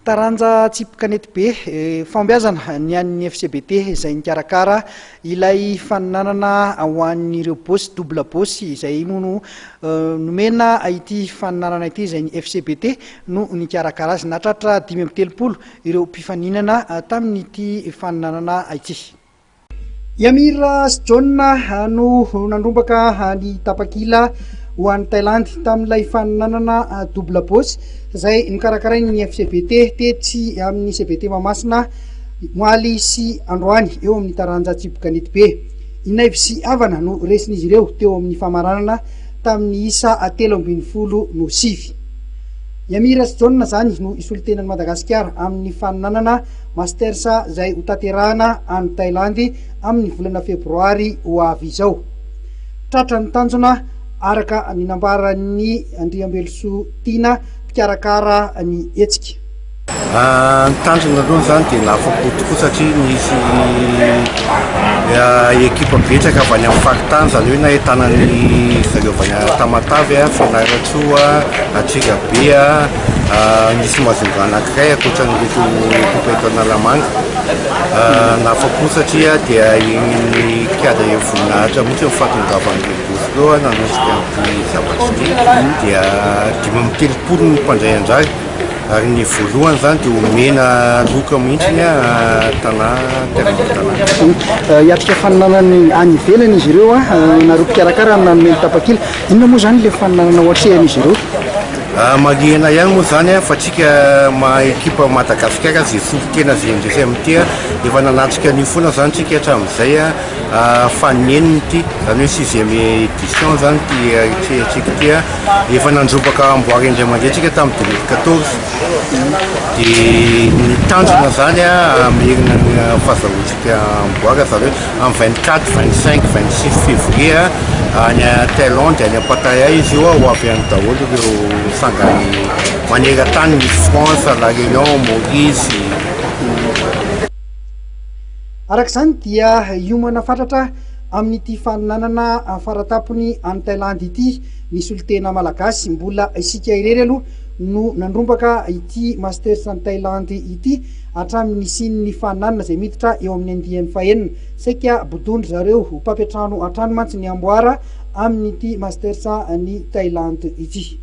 taranja tsipikanety be fambiazana ny an'ny FCBT izay nikarakara ilay faninanana ho an'ireo bosy double bosy izay mono nomena ity faninanana ity izay ny FCBT no nikarakara azy natratra 530 ireo mpifaninana tamin'ity faninanana ity. Yamira John no nandrombaka ny tapakila ho an'ny Thaïlande tamin'ilay faninanana double boss izay nikarakarainy ny FCBT tetsy amin'ny CBT Mahamasina moaly sy androany eo amin'ny taranja tsipikanety be. Inaivo sy avana no resin'izy ireo teo amin'ny famaranana tamin'ny isa 3.7. Yamira John zany no isolitenan'i Madagasikara amin'ny faninanana Masters izay ho tanterahana any Thaïlande amin'ny volana Febroary ho avy izao. Tratra ny tanjona araka ny nambaran'ny Andriambelosoa Tina mpikarakara ny hetsika. Ny tanjona aloha zany dia nafa-po tokoa satria nisy ekipa betsaka avy any amin'ny faritany, zany hoe nahitana ny zareo avy any Tamatavy, Fianaratsoa, Antsirabe, nisy Mazonga anankiray ankoatran'ireto ekipa eto Analamanga. Nafa-po satria dia iny kiada eny voninahitra mihitsy mifahatongavan'ireo bosy ireo nanosika an'ity zavatsy dia 530 ny mpandray anjara. Ary ny voalohany zany dia omena loka mihitsy tanàna. Hiatrika faninanany any ivelany izy ireo nareo mpikarakara nanome tapakila. Inona moa zany le faninanana ohatrehan'izy ireo? Marihana ihany moa zany fa tsika ekipa Madagasikara zay solitena zay indresy amin'ity efa nanatrika ny foana zany tsika hatramin'izay faneniny ity, zany hoe 6e édition zany ty atsika ity efa nandrobaka amboary indray mandeha tsika tamin'ny 2014. Dia ny tanjona zany amerina ny fahazahoantsika amboary zany hoe amin'ny 24, 25, 26 février any Thaïlande any Pattaya izy io ho avy any daholo ireo sangany maneran-tany misy France, La Réunion, Maurice. Arak'izany dia hiomana fatratra amin'ity faninanana faratapony any Thaïlande ity misy olotena malagasy mbola isika irery aloha no nandrombaka ity Masters any Thaïlande ity hatramin'ny sin'ny faninanana izay miditra eo amin'ny 9 saika bodondry zareo ho mpampiatrano hatrano mantsy ny amboara amin'ity Masters ny Thaïlande ity.